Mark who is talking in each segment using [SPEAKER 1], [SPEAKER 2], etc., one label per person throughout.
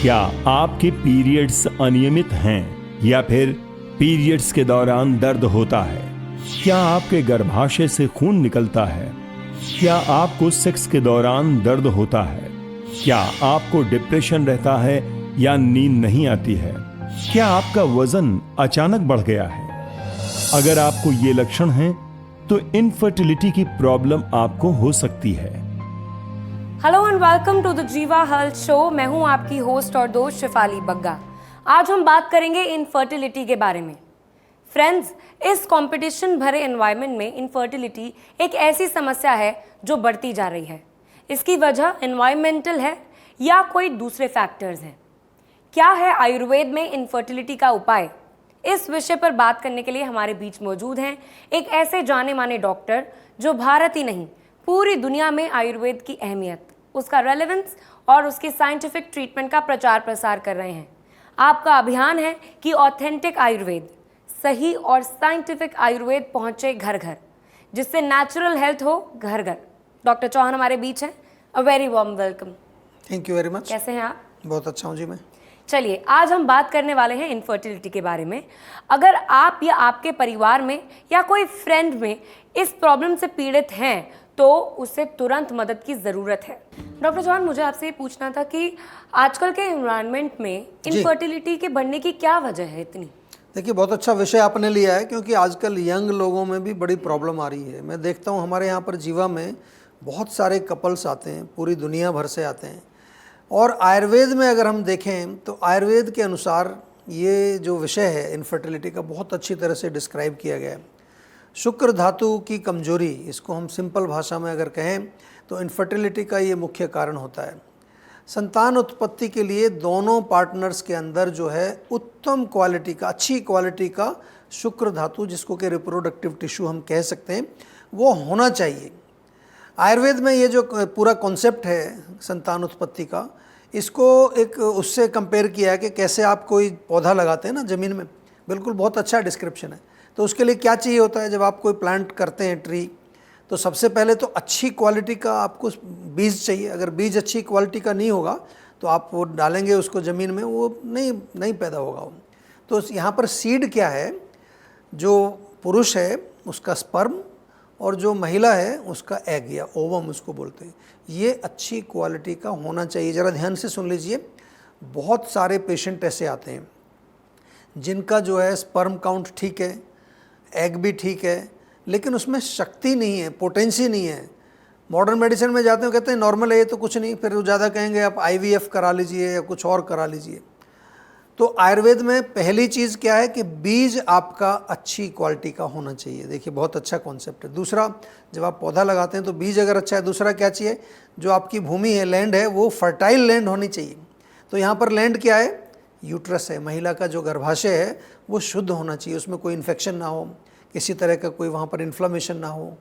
[SPEAKER 1] क्या आपके पीरियड्स अनियमित हैं या फिर पीरियड्स के दौरान दर्द होता है? क्या आपके गर्भाशय से खून निकलता है? क्या आपको सेक्स के दौरान दर्द होता है? क्या आपको डिप्रेशन रहता है या नींद नहीं आती है? क्या आपका वजन अचानक बढ़ गया है? अगर आपको ये लक्षण हैं तो इनफर्टिलिटी की प्रॉब्लम आपको हो सकती है।
[SPEAKER 2] Hello and welcome to the Jiva health show. मैं हूं आपकी होस्ट और दोस्त शिफाली बग्गा। आज हम बात करेंगे इनफर्टिलिटी के बारे में। फ्रेंड्स, इस कंपटीशन भरे एनवायरनमेंट में इनफर्टिलिटी एक ऐसी समस्या है जो बढ़ती जा रही है। इसकी वजह एनवायरमेंटल है या कोई दूसरे फैक्टर्स हैं। क्या है आयुर्वेद में इनफर्टिलिटी का उपाय? इस विषय पर बात करने के लिए हमारे बीच मौजूद हैं एक ऐसे जाने माने डॉक्टर जो भारत ही नहीं पूरी दुनिया में आयुर्वेद की अहमियत, उसका रेलेवेंस और उसकी साइंटिफिक ट्रीटमेंट का प्रचार प्रसार कर रहे हैं। आपका अभियान है कि ऑथेंटिक आयुर्वेद, सही और साइंटिफिक आयुर्वेद पहुंचे घर घर, जिससे नेचुरल हेल्थ हो घर घर। डॉक्टर चौहान हमारे बीच हैं। A very warm welcome.
[SPEAKER 3] Thank you very much.
[SPEAKER 2] कैसे हैं आप?
[SPEAKER 3] बहुत अच्छा हूँ जी मैं।
[SPEAKER 2] चलिए, आज हम बात करने वाले हैं इनफर्टिलिटी के बारे में। अगर आप या आपके परिवार में या कोई फ्रेंड में इस प्रॉब्लम से पीड़ित हैं तो उसे तुरंत मदद की ज़रूरत है। डॉक्टर चौहान, मुझे आपसे ये पूछना था कि आजकल के एनवायरनमेंट में इनफर्टिलिटी के बढ़ने की क्या वजह है इतनी?
[SPEAKER 3] देखिए, बहुत अच्छा विषय आपने लिया है क्योंकि आजकल यंग लोगों में भी बड़ी प्रॉब्लम आ रही है। मैं देखता हूँ हमारे यहाँ पर जीवा में बहुत सारे कपल्स आते हैं, पूरी दुनिया भर से आते हैं। और आयुर्वेद में अगर हम देखें तो आयुर्वेद के अनुसार ये जो विषय है इनफर्टिलिटी का बहुत अच्छी तरह से डिस्क्राइब किया गया है। शुक्र धातु की कमजोरी, इसको हम सिंपल भाषा में अगर कहें तो इनफर्टिलिटी का ये मुख्य कारण होता है। संतान उत्पत्ति के लिए दोनों पार्टनर्स के अंदर जो है उत्तम क्वालिटी का, अच्छी क्वालिटी का शुक्र धातु, जिसको कि रिप्रोडक्टिव टिश्यू हम कह सकते हैं, वो होना चाहिए। आयुर्वेद में ये जो पूरा कॉन्सेप्ट है संतान उत्पत्ति का, इसको एक उससे कंपेयर किया है कि कैसे आप कोई पौधा लगाते हैं ना ज़मीन में, बिल्कुल बहुत अच्छा डिस्क्रिप्शन है। तो उसके लिए क्या चाहिए होता है, जब आप कोई प्लांट करते हैं ट्री, तो सबसे पहले तो अच्छी क्वालिटी का आपको बीज चाहिए। अगर बीज अच्छी क्वालिटी का नहीं होगा तो आप वो डालेंगे उसको ज़मीन में, वो नहीं पैदा होगा वो। तो यहाँ पर सीड क्या है, जो पुरुष है उसका स्पर्म और जो महिला है उसका एग या ओवम उसको बोलते हैं, ये अच्छी क्वालिटी का होना चाहिए। ज़रा ध्यान से सुन लीजिए। बहुत सारे पेशेंट ऐसे आते हैं जिनका जो है स्पर्म काउंट ठीक है, एग भी ठीक है, लेकिन उसमें शक्ति नहीं है, पोटेंसी नहीं है। मॉडर्न मेडिसिन में जाते हैं, कहते हैं नॉर्मल है ये तो कुछ नहीं, फिर वो ज़्यादा कहेंगे आप IVF करा लीजिए या कुछ और करा लीजिए। तो आयुर्वेद में पहली चीज़ क्या है कि बीज आपका अच्छी क्वालिटी का होना चाहिए। देखिए, बहुत अच्छा कॉन्सेप्ट है। दूसरा, जब आप पौधा लगाते हैं तो बीज अगर अच्छा है, दूसरा क्या चाहिए, जो आपकी भूमि है, लैंड है, वो फर्टाइल लैंड होनी चाहिए। तो यहाँ पर लैंड क्या है, यूट्रस है, महिला का जो गर्भाशय है वो शुद्ध होना चाहिए, उसमें कोई इन्फेक्शन ना हो, किसी तरह का कोई वहाँ पर इन्फ्लेमेशन ना हो।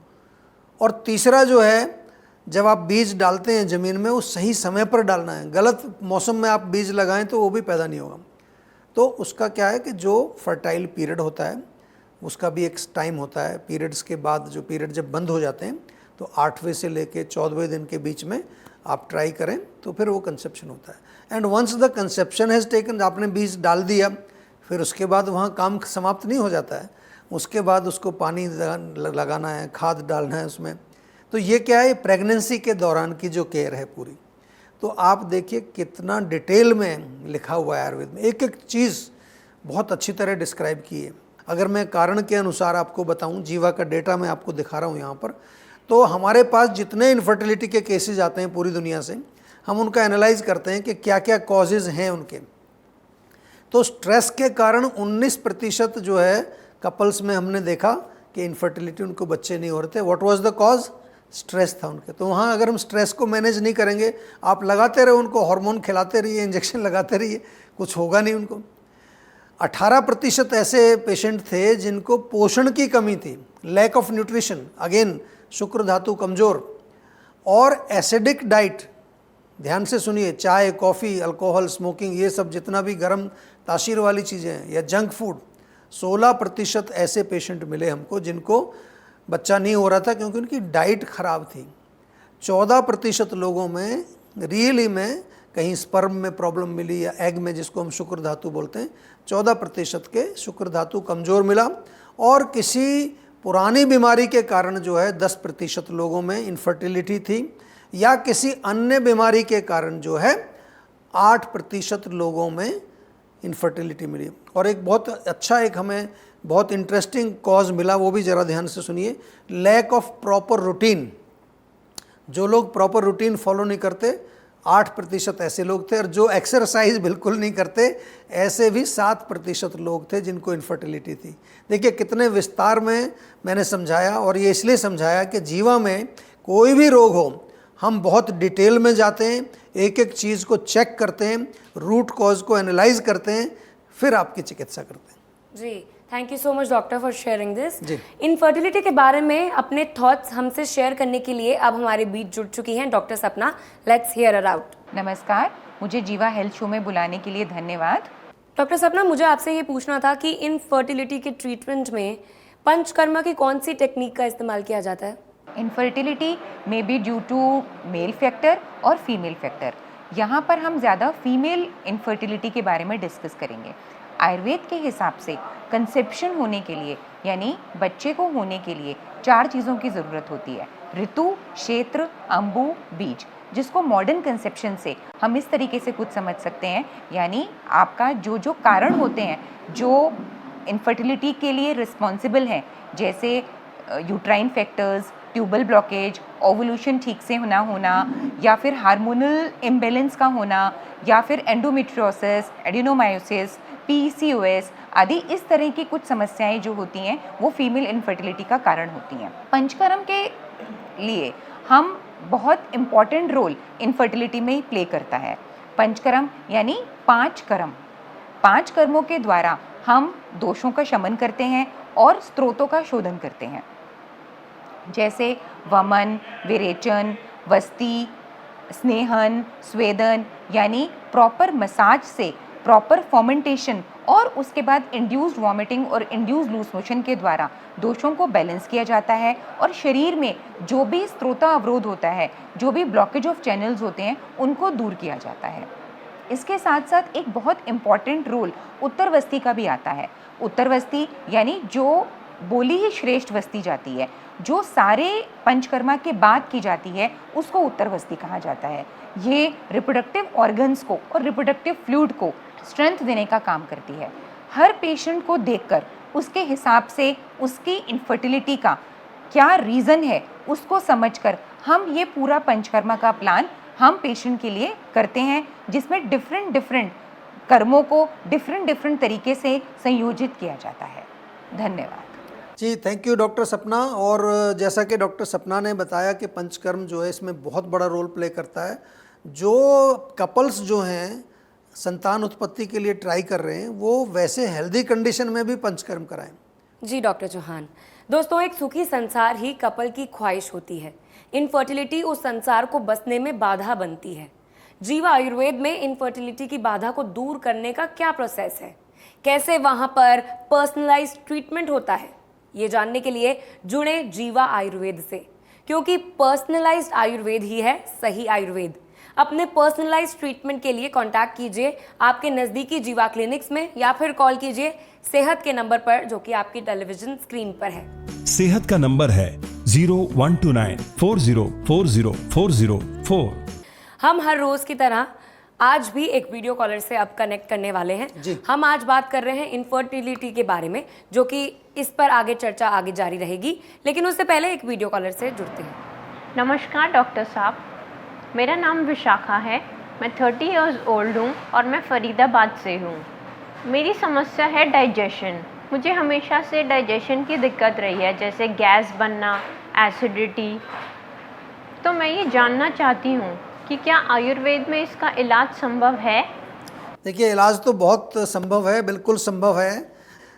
[SPEAKER 3] और तीसरा जो है, जब आप बीज डालते हैं ज़मीन में, वो सही समय पर डालना है। गलत मौसम में आप बीज लगाएं तो वो भी पैदा नहीं होगा। तो उसका क्या है कि जो फर्टाइल पीरियड होता है उसका भी एक टाइम होता है। पीरियड्स के बाद जो पीरियड जब बंद हो जाते हैं तो 8वें से लेके 14वें दिन के बीच में आप ट्राई करें तो फिर वो कंसेप्शन होता है। And once the conception has taken, आपने बीज डाल दिया, फिर उसके बाद वहाँ काम समाप्त नहीं हो जाता है। उसके बाद उसको पानी लगाना है, खाद डालना है उसमें। तो ये क्या है, प्रेगनेंसी के दौरान की जो केयर है पूरी, तो आप देखिए कितना डिटेल में लिखा हुआ है आयुर्वेद में, एक एक चीज़ बहुत अच्छी तरह डिस्क्राइब की है। अगर मैं कारण के अनुसार आपको बताऊं, जीवा का डेटा मैं आपको दिखा रहा हूं यहाँ पर, तो हमारे पास जितने इनफर्टिलिटी के केसेस आते हैं पूरी दुनिया से, हम उनका एनालाइज करते हैं कि क्या क्या कॉजेज़ हैं उनके। तो स्ट्रेस के कारण 19% जो है कपल्स में हमने देखा कि इनफर्टिलिटी, उनको बच्चे नहीं हो रहे थे। What was the cause? Stress था उनके। तो वहाँ अगर हम स्ट्रेस को मैनेज नहीं करेंगे, आप लगाते रहे उनको, हार्मोन खिलाते रहिए, इंजेक्शन लगाते रहिए, कुछ होगा नहीं उनको। 18% ऐसे पेशेंट थे जिनको पोषण की कमी थी, लैक ऑफ न्यूट्रिशन, अगेन शुक्र धातु कमज़ोर, और एसिडिक डाइट। ध्यान से सुनिए, चाय, कॉफ़ी, अल्कोहल, स्मोकिंग, ये सब जितना भी गर्म तासीर वाली चीज़ें हैं या जंक फूड, 16% ऐसे पेशेंट मिले हमको जिनको बच्चा नहीं हो रहा था क्योंकि उनकी डाइट ख़राब थी। 14% लोगों में रियली में कहीं स्पर्म में प्रॉब्लम मिली या एग में, जिसको हम शुक्र धातु बोलते हैं, 14% के शुक्र धातु कमज़ोर मिला। और किसी पुरानी बीमारी के कारण जो है 10% लोगों में इनफर्टिलिटी थी, या किसी अन्य बीमारी के कारण जो है 8% लोगों में इनफर्टिलिटी मिली। और एक बहुत अच्छा, एक हमें बहुत इंटरेस्टिंग कॉज मिला, वो भी ज़रा ध्यान से सुनिए। Lack of proper routine. जो लोग प्रॉपर रूटीन फॉलो नहीं करते 8% ऐसे लोग थे, और जो एक्सरसाइज बिल्कुल नहीं करते ऐसे भी 7% लोग थे जिनको इनफर्टिलिटी थी। देखिए कितने विस्तार में मैंने समझाया, और ये इसलिए समझाया कि जीवा में कोई भी रोग हो, हम बहुत डिटेल में जाते हैं, एक एक चीज़ को चेक करते हैं, रूट कॉज को एनालाइज करते हैं, फिर आपकी चिकित्सा करते हैं।
[SPEAKER 2] जी, thank you so much doctor for sharing this.
[SPEAKER 3] जी।
[SPEAKER 2] इनफर्टिलिटी के बारे में अपने थॉट्स हमसे शेयर करने के लिए अब हमारे बीच जुड़ चुकी हैं डॉक्टर सपना। Let's hear her out.
[SPEAKER 4] नमस्कार, मुझे जीवा हेल्थ शो में बुलाने के लिए धन्यवाद।
[SPEAKER 2] डॉक्टर सपना, मुझे आपसे ये पूछना था कि इनफर्टिलिटी के ट्रीटमेंट में पंचकर्मा की कौन सी टेक्निक का इस्तेमाल किया जाता है?
[SPEAKER 4] Infertility may be due to male factor और फीमेल फैक्टर। यहाँ पर हम ज़्यादा फीमेल इनफर्टिलिटी के बारे में डिस्कस करेंगे। आयुर्वेद के हिसाब से कंसेप्शन होने के लिए, यानी बच्चे को होने के लिए 4 चीज़ों की ज़रूरत होती है: ऋतु, क्षेत्र, अंबु, बीज। जिसको मॉडर्न कंसेप्शन से हम इस तरीके से कुछ समझ सकते हैं, यानी आपका जो जो कारण होते हैं जो इनफर्टिलिटी के लिए रिस्पॉन्सिबल हैं, जैसे uterine factors, tubal blockage, ovulation ठीक से ना होना, या फिर हार्मोनल इम्बैलेंस का होना, या फिर एंडोमेट्रियोसिस, एडिनोमायोसिस, PCOS आदि, इस तरह की कुछ समस्याएं जो होती हैं वो फीमेल इनफर्टिलिटी का कारण होती हैं। पंचकर्म के लिए हम बहुत इम्पॉर्टेंट रोल इनफर्टिलिटी में प्ले करता है। पंचकर्म यानी 5 कर्म। 5 कर्मों के द्वारा हम दोषों का शमन करते हैं और स्त्रोतों का शोधन करते हैं, जैसे वमन, विरेचन, वस्ती, स्नेहन, स्वेदन, यानी प्रॉपर मसाज से प्रॉपर फर्मेंटेशन और उसके बाद इंड्यूस्ड वॉमिटिंग और इंड्यूस्ड लूज मोशन के द्वारा दोषों को बैलेंस किया जाता है, और शरीर में जो भी स्त्रोता अवरोध होता है, जो भी ब्लॉकेज ऑफ चैनल्स होते हैं, उनको दूर किया जाता है। इसके साथ साथ एक बहुत इम्पॉर्टेंट रोल उत्तरवस्ती का भी आता है। उत्तरवस्ती यानी जो बोली ही श्रेष्ठ वस्ती जाती है, जो सारे पंचकर्मा के बाद की जाती है, उसको उत्तरवस्ती कहा जाता है। ये रिप्रोडक्टिव ऑर्गन्स को और रिप्रोडक्टिव फ्लूइड को स्ट्रेंथ देने का काम करती है। हर पेशेंट को देखकर उसके हिसाब से उसकी इनफर्टिलिटी का क्या रीज़न है उसको समझकर हम ये पूरा पंचकर्मा का प्लान हम पेशेंट के लिए करते हैं, जिसमें डिफरेंट कर्मों को डिफरेंट तरीके से संयोजित किया जाता है। धन्यवाद
[SPEAKER 3] जी, थैंक यू डॉक्टर सपना। और जैसा कि डॉक्टर सपना ने बताया कि पंचकर्म जो है इसमें बहुत बड़ा रोल प्ले करता है। जो कपल्स जो हैं संतान उत्पत्ति के लिए ट्राई कर रहे हैं, वो वैसे हेल्दी कंडीशन में भी पंचकर्म कराएं।
[SPEAKER 2] जी डॉक्टर चौहान। दोस्तों, एक सुखी संसार ही कपल की ख्वाहिश होती है। इनफर्टिलिटी उस संसार को बसने में बाधा बनती है। जीवा आयुर्वेद में इनफर्टिलिटी की बाधा को दूर करने का क्या प्रोसेस है, कैसे वहाँ पर पर्सनलाइज्ड ट्रीटमेंट होता है, ये जानने के लिए जुड़े जीवा आयुर्वेद से, क्योंकि पर्सनलाइज्ड आयुर्वेद ही है सही आयुर्वेद। अपने पर्सनलाइज्ड ट्रीटमेंट के लिए कांटेक्ट कीजिए आपके नज़दीकी जीवा क्लिनिक्स में, या फिर कॉल कीजिए सेहत के नंबर पर जो कि आपकी टेलीविजन स्क्रीन पर है।
[SPEAKER 1] सेहत का नंबर है 0129404004।
[SPEAKER 2] हम हर रोज की तरह आज भी एक वीडियो कॉलर से अब कनेक्ट करने वाले हैं। हम आज बात कर रहे हैं इनफर्टिलिटी के बारे में, जो कि इस पर आगे चर्चा आगे जारी रहेगी, लेकिन उससे पहले एक वीडियो कॉलर से जुड़ते हैं।
[SPEAKER 5] नमस्कार डॉक्टर साहब, मेरा नाम विशाखा है। मैं 30 इयर्स ओल्ड हूँ और मैं फरीदाबाद से हूँ। मेरी समस्या है डाइजेशन। मुझे हमेशा से डाइजेशन की दिक्कत रही है, जैसे गैस बनना, एसिडिटी। तो मैं ये जानना चाहती हूँ कि क्या आयुर्वेद में इसका इलाज संभव है?
[SPEAKER 3] देखिए, इलाज तो बहुत संभव है, बिल्कुल संभव है।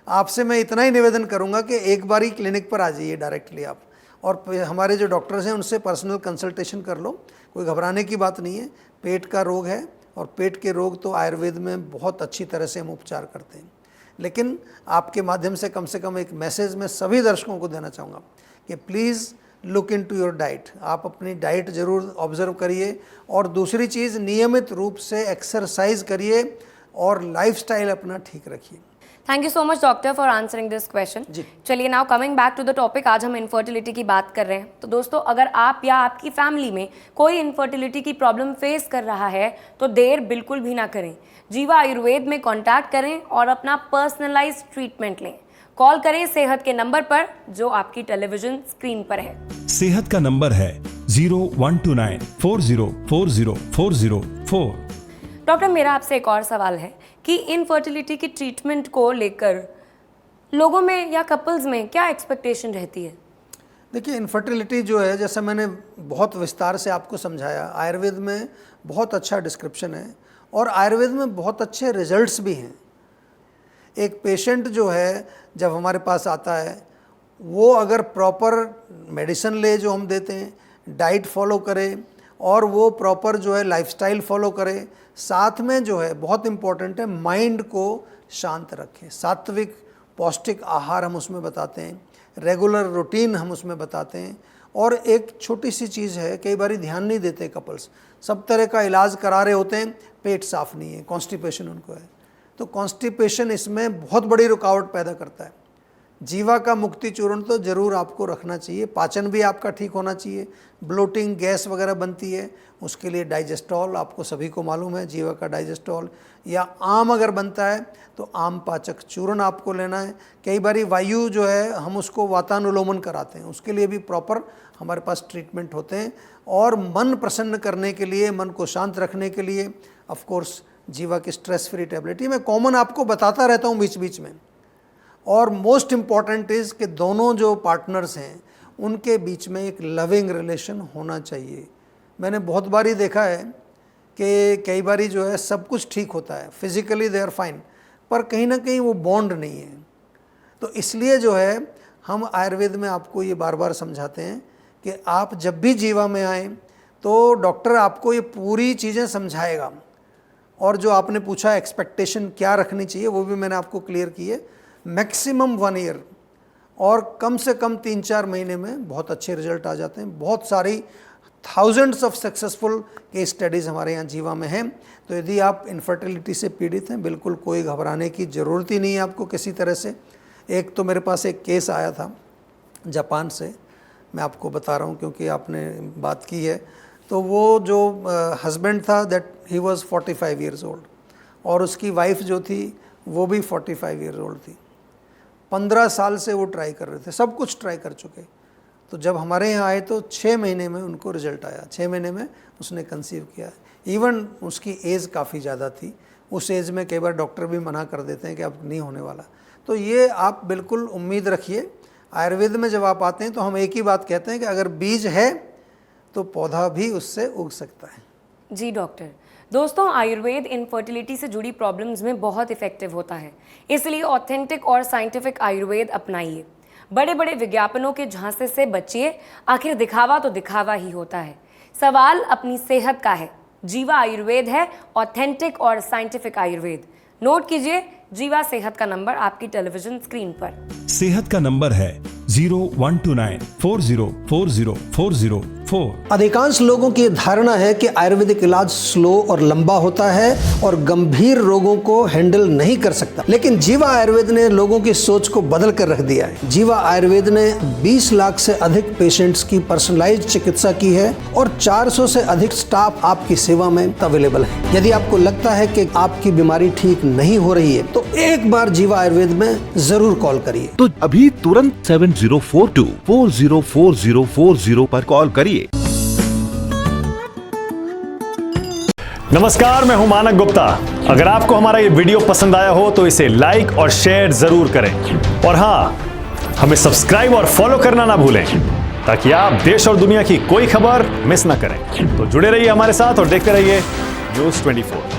[SPEAKER 3] आपसे मैं इतना ही निवेदन करूंगा कि एक बार ही क्लिनिक पर आ जाइए डायरेक्टली आप, और हमारे जो डॉक्टर्स हैं उनसे पर्सनल कंसल्टेशन कर लो। कोई घबराने की बात नहीं है। पेट का रोग है, और पेट के रोग तो आयुर्वेद में बहुत अच्छी तरह से हम उपचार करते हैं। लेकिन आपके माध्यम से कम एक मैसेज मैं सभी दर्शकों को देना चाहूँगा कि please look into your diet. आप अपनी डाइट ज़रूर ऑब्जर्व करिए, और दूसरी चीज़ नियमित रूप से एक्सरसाइज करिए और लाइफस्टाइल अपना ठीक रखिए।
[SPEAKER 2] Thank you so much doctor for answering this question. चलिए now coming back to the topic, आज हम इनफर्टिलिटी की बात कर रहे हैं। तो दोस्तों, अगर आप या आपकी फैमिली में कोई इनफर्टिलिटी की प्रॉब्लम फेस कर रहा है तो देर बिल्कुल भी ना करें, जीवा आयुर्वेद में कॉन्टैक्ट करें और अपना पर्सनलाइज्ड ट्रीटमेंट लें। कॉल करें सेहत के नंबर पर जो आपकी टेलीविजन स्क्रीन पर है।
[SPEAKER 1] सेहत का नंबर है 012940404004।
[SPEAKER 2] डॉक्टर, मेरा आपसे एक और सवाल है कि इनफर्टिलिटी की ट्रीटमेंट को लेकर लोगों में या कपल्स में क्या एक्सपेक्टेशन रहती है?
[SPEAKER 3] देखिए, इनफर्टिलिटी जो है, जैसे मैंने बहुत विस्तार से आपको समझाया, आयुर्वेद में बहुत अच्छा डिस्क्रिप्शन है और आयुर्वेद में बहुत अच्छे रिजल्ट्स भी हैं। एक पेशेंट जो है जब हमारे पास आता है, वो अगर प्रॉपर मेडिसिन ले जो हम देते हैं, डाइट फॉलो करे और वो प्रॉपर जो है लाइफस्टाइल फॉलो करे, साथ में जो है बहुत इम्पॉर्टेंट है माइंड को शांत रखें। सात्विक पौष्टिक आहार हम उसमें बताते हैं, रेगुलर रूटीन हम उसमें बताते हैं। और एक छोटी सी चीज़ है, कई बार ध्यान नहीं देते कपल्स, सब तरह का इलाज करा रहे होते हैं, पेट साफ नहीं है, कॉन्स्टिपेशन उनको है, तो कॉन्स्टिपेशन इसमें बहुत बड़ी रुकावट पैदा करता है। जीवा का मुक्ति चूर्ण तो ज़रूर आपको रखना चाहिए, पाचन भी आपका ठीक होना चाहिए। ब्लोटिंग गैस वगैरह बनती है, उसके लिए डाइजेस्टॉल, आपको सभी को मालूम है जीवा का डाइजेस्टॉल, या आम अगर बनता है तो आम पाचक चूर्ण आपको लेना है। कई बार वायु जो है हम उसको वातानुलोमन कराते हैं, उसके लिए भी प्रॉपर हमारे पास ट्रीटमेंट होते हैं। और मन प्रसन्न करने के लिए, मन को शांत रखने के लिए ऑफ कोर्स जीवा की स्ट्रेस फ्री टैबलेट, ये मैं कॉमन आपको बताता रहता हूँ बीच बीच में। और मोस्ट इम्पॉर्टेंट इज़ कि दोनों जो पार्टनर्स हैं उनके बीच में एक लविंग रिलेशन होना चाहिए। मैंने बहुत बारी देखा है कि कई बारी जो है सब कुछ ठीक होता है, फिज़िकली दे आर फाइन, पर कहीं ना कहीं वो बॉन्ड नहीं है। तो इसलिए जो है हम आयुर्वेद में आपको ये बार बार समझाते हैं कि आप जब भी जीवा में आएँ तो डॉक्टर आपको ये पूरी चीज़ें समझाएगा। और जो आपने पूछा एक्सपेक्टेशन क्या रखनी चाहिए, वो भी मैंने आपको क्लियर की है। मैक्सिमम 1 ईयर और कम से कम 3-4 महीने में बहुत अच्छे रिजल्ट आ जाते हैं। बहुत सारी thousands of successful case studies हमारे यहाँ जीवा में हैं। तो यदि आप इनफर्टिलिटी से पीड़ित हैं, बिल्कुल कोई घबराने की ज़रूरत ही नहीं है आपको किसी तरह से। एक तो मेरे पास एक केस आया था जापान से, मैं आपको बता रहा हूँ क्योंकि आपने बात की है। तो वो जो हस्बैंड था that he was 45 years old और उसकी वाइफ जो थी वो भी 45 ईयर्स ओल्ड थी। 15 साल से वो ट्राई कर रहे थे, सब कुछ ट्राई कर चुके। तो जब हमारे यहाँ आए तो 6 महीने में उनको रिजल्ट आया, 6 महीने में उसने कंसीव किया। इवन उसकी एज काफ़ी ज़्यादा थी, उस एज में कई बार डॉक्टर भी मना कर देते हैं कि अब नहीं होने वाला। तो ये आप बिल्कुल उम्मीद रखिए। आयुर्वेद में जब आप आते हैं तो हम एक ही बात कहते हैं कि अगर बीज है तो पौधा भी उससे उग सकता है।
[SPEAKER 2] जी डॉक्टर। दोस्तों, आयुर्वेद इनफर्टिलिटी से जुड़ी प्रॉब्लम्स में बहुत इफेक्टिव होता है, इसलिए ऑथेंटिक और साइंटिफिक आयुर्वेद अपनाइए। बड़े बड़े विज्ञापनों के झांसे से बचिए, आखिर दिखावा तो दिखावा ही होता है। सवाल अपनी सेहत का है। जीवा आयुर्वेद है ऑथेंटिक और साइंटिफिक आयुर्वेद। नोट कीजिए जीवा सेहत का नंबर आपकी टेलीविजन स्क्रीन पर।
[SPEAKER 1] सेहत का नंबर है 012940404004।
[SPEAKER 3] अधिकांश लोगों की धारणा है कि आयुर्वेदिक इलाज स्लो और लंबा होता है और गंभीर रोगों को हैंडल नहीं कर सकता, लेकिन जीवा आयुर्वेद ने लोगों की सोच को बदल कर रख दिया है। जीवा आयुर्वेद ने 20 लाख से अधिक पेशेंट्स की पर्सनलाइज्ड चिकित्सा की है और 400 से अधिक स्टाफ आपकी सेवा में अवेलेबल है। यदि आपको लगता है कि आपकी बीमारी ठीक नहीं हो रही है तो एक बार जीवा आयुर्वेद में जरूर कॉल करिए।
[SPEAKER 6] तो अभी तुरंत 7042404040 पर कॉल करिए।
[SPEAKER 7] नमस्कार, मैं हूं मानक गुप्ता। अगर आपको हमारा ये वीडियो पसंद आया हो तो इसे लाइक और शेयर जरूर करें और हाँ, हमें सब्सक्राइब और फॉलो करना ना भूलें ताकि आप देश और दुनिया की कोई खबर मिस ना करें। तो जुड़े रहिए हमारे साथ और देखते रहिए न्यूज़ 24।